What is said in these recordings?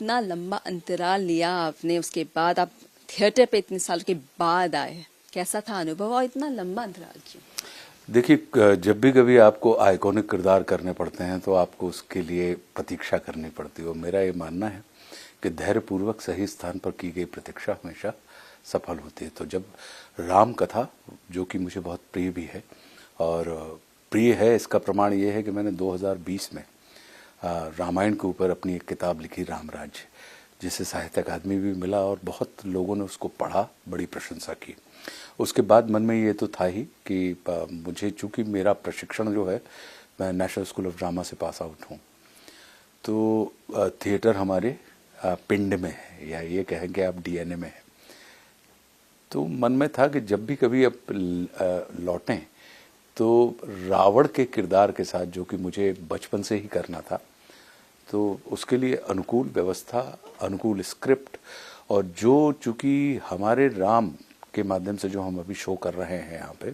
इतना लंबा अंतराल लिया आपने, उसके बाद आप थिएटर पे इतने साल के बाद आए, कैसा था अनुभव और इतना लंबा अंतराल क्यों? देखिए, जब भी कभी आपको आइकॉनिक किरदार करने पड़ते हैं तो आपको उसके लिए प्रतीक्षा करनी पड़ती है। और मेरा ये मानना है कि धैर्यपूर्वक सही स्थान पर की गई प्रतीक्षा हमेशा सफल होती है। तो जब राम कथा, जो कि मुझे बहुत प्रिय भी है और प्रिय है, इसका प्रमाण ये है कि मैंने 2020 में रामायण के ऊपर अपनी एक किताब लिखी, राम राज्य, जिसे साहित्य अकादमी भी मिला और बहुत लोगों ने उसको पढ़ा, बड़ी प्रशंसा की। उसके बाद मन में ये तो था ही कि मुझे, चूंकि मेरा प्रशिक्षण जो है, मैं नेशनल स्कूल ऑफ ड्रामा से पास आउट हूँ, तो थिएटर हमारे पिंड में है, या ये कहें कि आप डीएनए में है। तो मन में था कि जब भी कभी अब लौटें तो रावण के किरदार के साथ, जो कि मुझे बचपन से ही करना था, तो उसके लिए अनुकूल व्यवस्था, अनुकूल स्क्रिप्ट, और जो चूंकि हमारे राम के माध्यम से जो हम अभी शो कर रहे हैं यहाँ पे,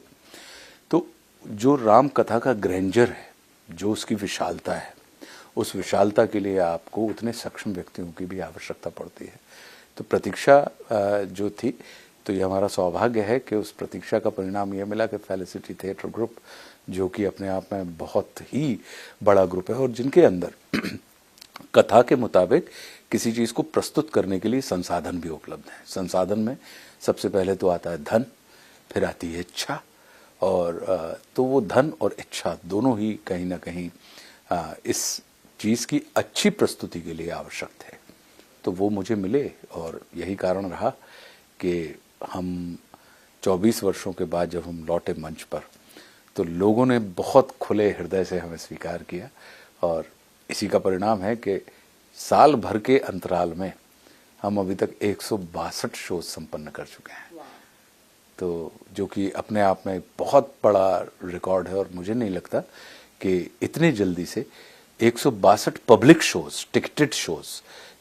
तो जो राम कथा का ग्रैंडर है, जो उसकी विशालता है, उस विशालता के लिए आपको उतने सक्षम व्यक्तियों की भी आवश्यकता पड़ती है। तो प्रतीक्षा जो थी, तो ये हमारा सौभाग्य है कि उस प्रतीक्षा का परिणाम ये मिला कि फेलिसिटी थिएटर ग्रुप, जो कि अपने आप में बहुत ही बड़ा ग्रुप है और जिनके अंदर कथा के मुताबिक किसी चीज़ को प्रस्तुत करने के लिए संसाधन भी उपलब्ध हैं। संसाधन में सबसे पहले तो आता है धन, फिर आती है इच्छा, और तो वो धन और इच्छा दोनों ही कहीं ना कहीं इस चीज़ की अच्छी प्रस्तुति के लिए आवश्यक थे। तो वो मुझे मिले और यही कारण रहा कि हम 24 वर्षों के बाद जब हम लौटे मंच पर, तो लोगों ने बहुत खुले हृदय से हमें स्वीकार किया। और इसी का परिणाम है कि साल भर के अंतराल में हम अभी तक 162 शोज संपन्न कर चुके हैं। तो जो कि अपने आप में बहुत बड़ा रिकॉर्ड है, और मुझे नहीं लगता कि इतने जल्दी से 162 पब्लिक शोज, टिकटेड शोज,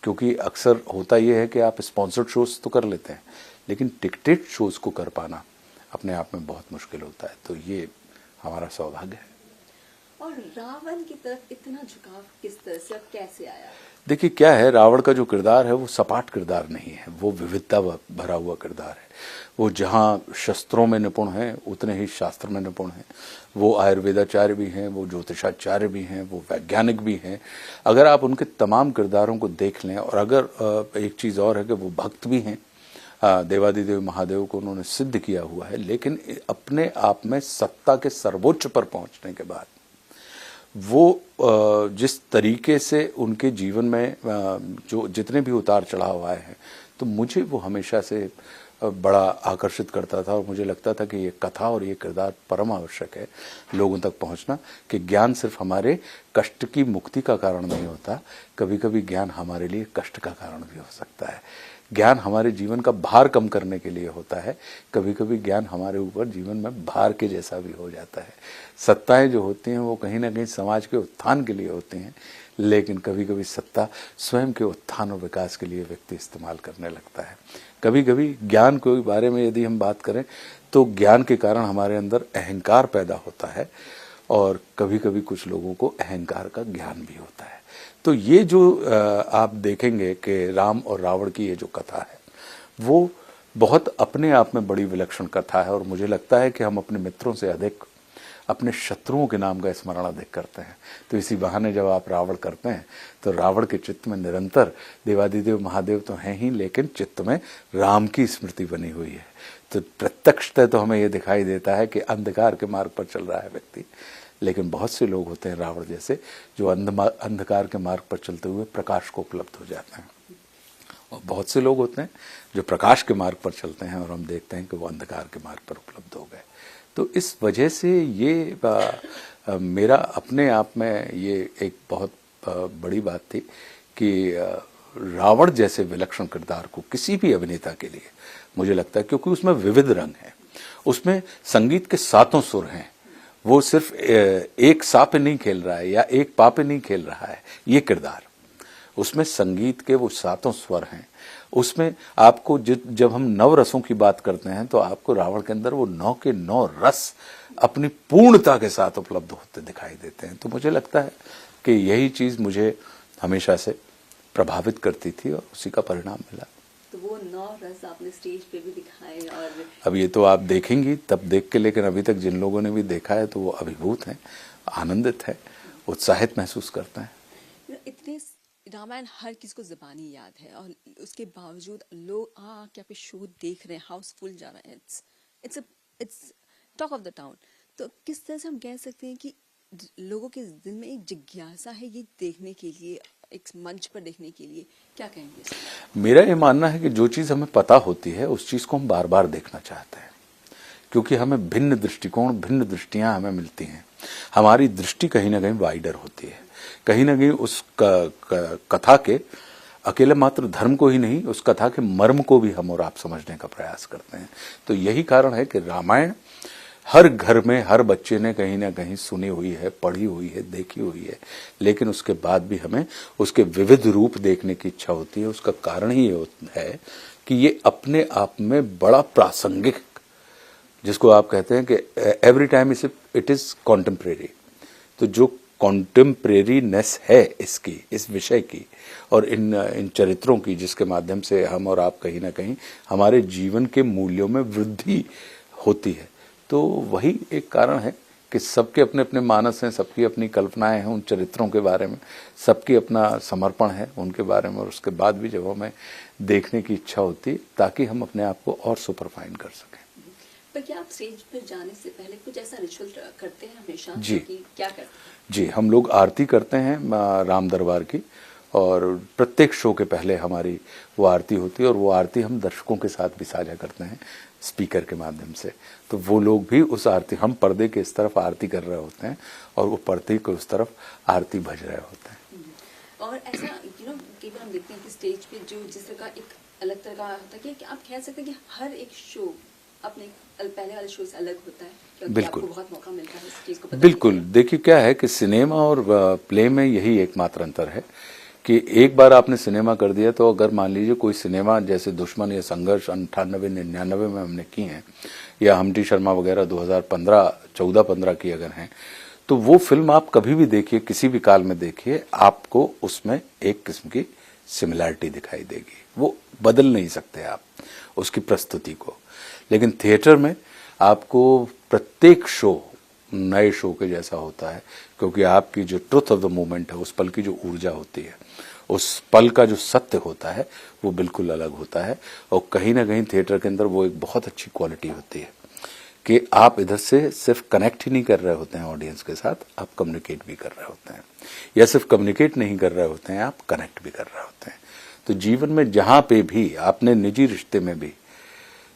क्योंकि अक्सर होता यह है कि आप स्पॉन्सर्ड शोज तो कर लेते हैं, लेकिन टिकटेड शोज को कर पाना अपने आप में बहुत मुश्किल होता है। तो ये हमारा सौभाग्य है। और रावण की तरफ इतना झुकाव किस तरह से और कैसे आया? देखिए, क्या है, रावण का जो किरदार है वो सपाट किरदार नहीं है, वो विविधता भरा हुआ किरदार है। वो जहाँ शस्त्रों में निपुण है, उतने ही शास्त्र में निपुण है। वो आयुर्वेदाचार्य भी हैं, वो ज्योतिषाचार्य भी हैं, वो वैज्ञानिक भी हैं। अगर आप उनके तमाम किरदारों को देख लें, और अगर एक चीज़ और है कि वो भक्त भी हैं, देवादिदेव महादेव को उन्होंने सिद्ध किया हुआ है, लेकिन अपने आप में सत्ता के सर्वोच्च पर पहुंचने के बाद वो जिस तरीके से उनके जीवन में जो जितने भी उतार चढ़ाव आए हैं, तो मुझे वो हमेशा से बड़ा आकर्षित करता था। और मुझे लगता था कि ये कथा और ये किरदार परम आवश्यक है लोगों तक पहुंचना, कि ज्ञान सिर्फ हमारे कष्ट की मुक्ति का कारण नहीं होता, कभी कभी ज्ञान हमारे लिए कष्ट का कारण भी हो सकता है। ज्ञान हमारे जीवन का भार कम करने के लिए होता है, कभी कभी ज्ञान हमारे ऊपर जीवन में भार के जैसा भी हो जाता है। सत्ताएं जो होती हैं वो कहीं ना कहीं समाज के उत्थान के लिए होती हैं, लेकिन कभी कभी सत्ता स्वयं के उत्थान और विकास के लिए व्यक्ति इस्तेमाल करने लगता है। कभी कभी ज्ञान के बारे में यदि हम बात करें तो ज्ञान के कारण हमारे अंदर अहंकार पैदा होता है, और कभी कभी कुछ लोगों को अहंकार का ज्ञान भी होता है। तो ये जो आप देखेंगे कि राम और रावण की ये जो कथा है, वो बहुत अपने आप में बड़ी विलक्षण कथा है। और मुझे लगता है कि हम अपने मित्रों से अधिक अपने शत्रुओं के नाम का स्मरण अधिक करते हैं। तो इसी बहाने जब आप रावण करते हैं तो रावण के चित्त में निरंतर देवादिदेव महादेव तो हैं ही, लेकिन चित्त में राम की स्मृति बनी हुई है। तो प्रत्यक्षतः तो हमें ये दिखाई देता है कि अंधकार के मार्ग पर चल रहा है व्यक्ति, लेकिन बहुत से लोग होते हैं रावण जैसे, जो अंधकार के मार्ग पर चलते हुए प्रकाश को उपलब्ध हो जाते हैं, और बहुत से लोग होते हैं जो प्रकाश के मार्ग पर चलते हैं और हम देखते हैं कि वो अंधकार के मार्ग पर उपलब्ध हो गए। तो इस वजह से ये मेरा अपने आप में ये एक बहुत बड़ी बात थी कि रावण जैसे विलक्षण किरदार को किसी भी अभिनेता के लिए, मुझे लगता है, क्योंकि उसमें विविध रंग है, उसमें संगीत के सातों सुर हैं, वो सिर्फ एक सा पे नहीं खेल रहा है या एक पा पे नहीं खेल रहा है ये किरदार, उसमें संगीत के वो सातों स्वर हैं। उसमें आपको जब हम नव रसों की बात करते हैं तो आपको रावण के अंदर वो 9 के 9 रस अपनी पूर्णता के साथ उपलब्ध होते दिखाई देते हैं। तो मुझे लगता है कि यही चीज मुझे हमेशा से प्रभावित करती थी और उसी का परिणाम मिला। तो वो 9 रस आपने स्टेज पे भी दिखाए और अब ये तो आप देखेंगी तब देख के, लेकिन अभी तक जिन लोगों ने भी देखा है तो वो अभिभूत हैं, आनंदित हैं, उत्साहित महसूस करते हैं। इतने रामायण हर किसी को ज़बानी याद है और उसके बावजूद लोग क्या पे शो देख रहे हैं, हाउसफुल जा रहे हैं, it's talk of the town. तो किस तरह से हम कह सकते हैं कि लोगों के दिल में एक जिज्ञासा है ये देखने के लिए, एक मंच पर देखने के लिए, क्या कहेंगे? मेरा ये मानना है कि जो चीज़ हमें पता होती है उस चीज़ को हम बार बार देखना चाहते हैं, क्योंकि हमें भिन्न दृष्टिकोण, भिन्न दृष्टियां हमें मिलती हैं। हमारी दृष्टि कहीं ना कहीं वाइडर होती है, कहीं ना कहीं उस कथा के अकेले मात्र धर्म को ही नहीं, उस कथा के मर्म को भी हम और आप समझने का प्रयास करते हैं। तो यही कारण है कि रामायण हर घर में हर बच्चे ने कहीं ना कहीं सुनी हुई है, पढ़ी हुई है, देखी हुई है, लेकिन उसके बाद भी हमें उसके विविध रूप देखने की इच्छा होती है। उसका कारण ही है कि ये अपने आप में बड़ा प्रासंगिक, जिसको आप कहते हैं कि every time it is contemporary. तो जो कॉन्टेम्परेरीनेस है इसकी, इस विषय की और इन चरित्रों की, जिसके माध्यम से हम और आप कहीं ना कहीं हमारे जीवन के मूल्यों में वृद्धि होती है, तो वही एक कारण है कि सबके अपने अपने मानस हैं, सबकी अपनी कल्पनाएं हैं उन चरित्रों के बारे में, सबकी अपना समर्पण है उनके बारे में, और उसके बाद भी जब हमें देखने की इच्छा होती है ताकि हम अपने आप को और सुपरफाइन कर सकें। पर क्या आप स्टेज पर जाने से पहले कुछ ऐसा रिचुअल करते हैं हमेशा? जी, कि क्या करते हैं? जी, हम लोग आरती करते हैं राम दरबार की, और प्रत्येक शो के पहले हमारी वो आरती होती है, और वो आरती हम दर्शकों के साथ भी साझा करते हैं स्पीकर के माध्यम से। तो वो लोग भी उस आरती, हम पर्दे के इस तरफ आरती कर रहे होते हैं और वो पर्दे के उस तरफ आरती भज रहे होते हैं। और ऐसा कई बार हम देखते हैं कि स्टेज पे जो जिस तरह का एक अलग तरह का होता है कि आप कह सकते हैं कि हर एक शो अपने पहले वाले शो से अलग होता है, क्योंकि बिल्कुल, आपको बहुत मौका मिलता है इस चीज को। बिल्कुल। देखिए क्या है कि सिनेमा और प्ले में यही एकमात्र अंतर है कि एक बार आपने सिनेमा कर दिया तो अगर मान लीजिए कोई सिनेमा जैसे दुश्मन या संघर्ष 98-99 में हमने की है, या हमटी शर्मा वगैरह 2014-15 की अगर हैं, तो वो फिल्म आप कभी भी देखिए, किसी भी काल में देखिए, आपको उसमें एक किस्म की सिमिलैरिटी दिखाई देगी। वो बदल नहीं सकते आप उसकी प्रस्तुति को। लेकिन थिएटर में आपको प्रत्येक शो नए शो के जैसा होता है, क्योंकि आपकी जो ट्रुथ ऑफ द मोमेंट है, उस पल की जो ऊर्जा होती है, उस पल का जो सत्य होता है, वो बिल्कुल अलग होता है। और कहीं ना कहीं थिएटर के अंदर वो एक बहुत अच्छी क्वालिटी होती है कि आप इधर से सिर्फ कनेक्ट ही नहीं कर रहे होते हैं ऑडियंस के साथ, आप कम्युनिकेट भी कर रहे होते हैं, या सिर्फ कम्युनिकेट नहीं कर रहे होते हैं, आप कनेक्ट भी कर रहे होते हैं। तो जीवन में जहां पे भी, आपने निजी रिश्ते में भी,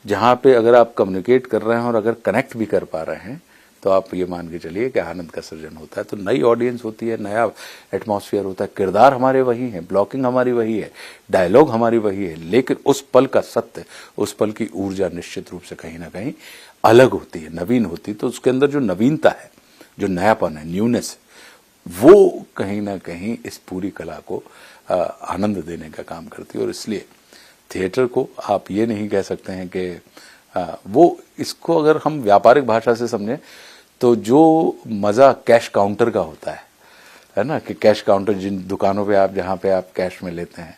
जहां पे अगर आप कम्युनिकेट कर रहे हैं और अगर कनेक्ट भी कर पा रहे हैं, तो आप ये मान के चलिए कि आनंद का सृजन होता है। तो नई ऑडियंस होती है, नया एटमॉस्फेयर होता है, किरदार हमारे वही हैं, ब्लॉकिंग हमारी वही है, डायलॉग हमारी वही है, लेकिन उस पल का सत्य, उस पल की ऊर्जा निश्चित रूप से कहीं ना कहीं अलग होती है, नवीन होती है। तो उसके अंदर जो नवीनता है, जो नयापन है, न्यूनेस, वो कहीं ना कहीं इस पूरी कला को आनंद देने का काम करती है। और इसलिए थिएटर को आप ये नहीं कह सकते हैं कि वो, इसको अगर हम व्यापारिक भाषा से समझें तो जो मजा कैश काउंटर का होता है ना, कि कैश काउंटर जिन दुकानों पे आप, जहां पे आप कैश में लेते हैं,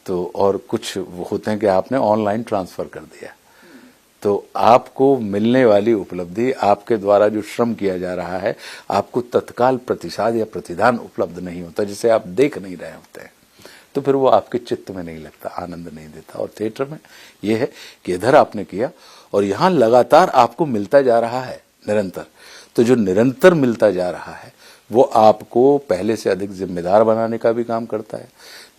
तो और कुछ होते हैं कि आपने ऑनलाइन ट्रांसफर कर दिया, तो आपको मिलने वाली उपलब्धि, आपके द्वारा जो श्रम किया जा रहा है, आपको तत्काल प्रतिसाद या प्रतिदान उपलब्ध नहीं होता, जिसे आप देख नहीं रहे होते हैं, तो फिर वो आपके चित्त में नहीं लगता, आनंद नहीं देता। और थिएटर में ये है कि इधर आपने किया और यहां लगातार आपको मिलता जा रहा है निरंतर। तो जो निरंतर मिलता जा रहा है वो आपको पहले से अधिक जिम्मेदार बनाने का भी काम करता है,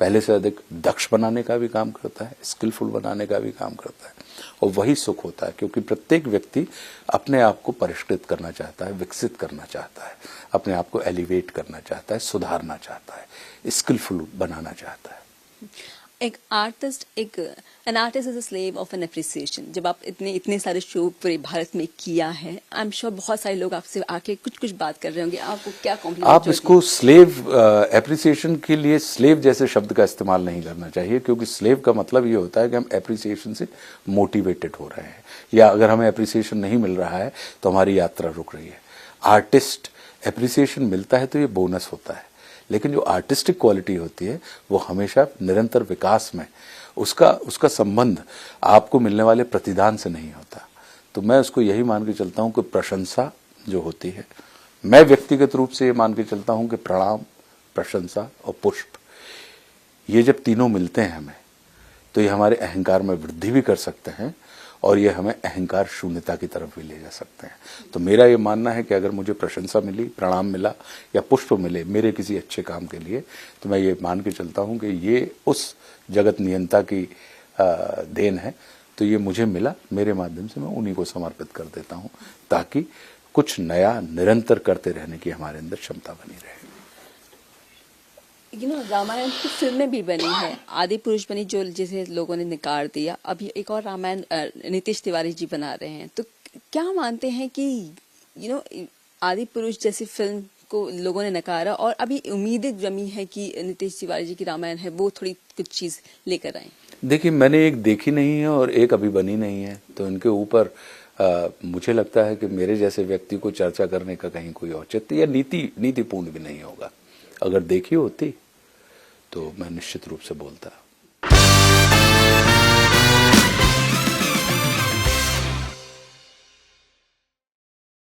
पहले से अधिक दक्ष बनाने का भी काम करता है, स्किलफुल बनाने का भी काम करता है। और वही सुख होता है, क्योंकि प्रत्येक व्यक्ति अपने आप को परिष्कृत करना चाहता है, विकसित करना चाहता है, अपने आप को एलिवेट करना चाहता है, सुधारना चाहता है, स्किलफुल बनाना चाहता है। एक artist, an artist is a slave of an appreciation. जब आप इतने सारे शो पूरे भारत में किया है, आई एम श्योर बहुत सारे लोग आपसे आके कुछ बात कर रहे होंगे, आपको क्या कॉम्प्लीमेंट? आप इसको स्लेव एप्रिसिएशन के लिए स्लेव जैसे शब्द का इस्तेमाल नहीं करना चाहिए, क्योंकि स्लेव का मतलब ये होता है कि हम एप्रिसिएशन से मोटिवेटेड हो रहे हैं, या अगर हमें एप्रिसिएशन नहीं मिल रहा है तो हमारी यात्रा रुक रही है। आर्टिस्ट एप्रिसिएशन मिलता है तो ये बोनस होता है, लेकिन जो आर्टिस्टिक क्वालिटी होती है वो हमेशा निरंतर विकास में उसका संबंध आपको मिलने वाले प्रतिदान से नहीं होता। तो मैं उसको यही मान के चलता हूं कि प्रशंसा जो होती है, मैं व्यक्तिगत रूप से ये मान के चलता हूं कि प्रणाम, प्रशंसा और पुष्प, ये जब तीनों मिलते हैं हमें, तो ये हमारे अहंकार में वृद्धि भी कर सकते हैं और ये हमें अहंकार शून्यता की तरफ भी ले जा सकते हैं। तो मेरा ये मानना है कि अगर मुझे प्रशंसा मिली, प्रणाम मिला या पुष्प मिले मेरे किसी अच्छे काम के लिए, तो मैं ये मान के चलता हूं कि ये उस जगत नियंता की देन है। तो ये मुझे मिला, मेरे माध्यम से मैं उन्हीं को समर्पित कर देता हूं, ताकि कुछ नया निरंतर करते रहने की हमारे अंदर क्षमता बनी रहे। रामायण की फिल्में भी बनी है, आदि पुरुष बनी जो जिसे लोगों ने नकार दिया, अभी एक और रामायण नीतीश तिवारी जी बना रहे हैं। तो क्या मानते हैं कि आदि पुरुष जैसी फिल्म को लोगों ने नकारा और अभी उम्मीदें जमी है कि नीतीश तिवारी जी की रामायण है वो थोड़ी कुछ चीज लेकर आए? देखिए, मैंने एक देखी नहीं है और एक अभी बनी नहीं है, तो इनके ऊपर मुझे लगता है कि मेरे जैसे व्यक्ति को चर्चा करने का कहीं कोई औचित्य या नीतिपूर्ण भी नहीं होगा। अगर देखी होती तो मैं निश्चित रूप से बोलता।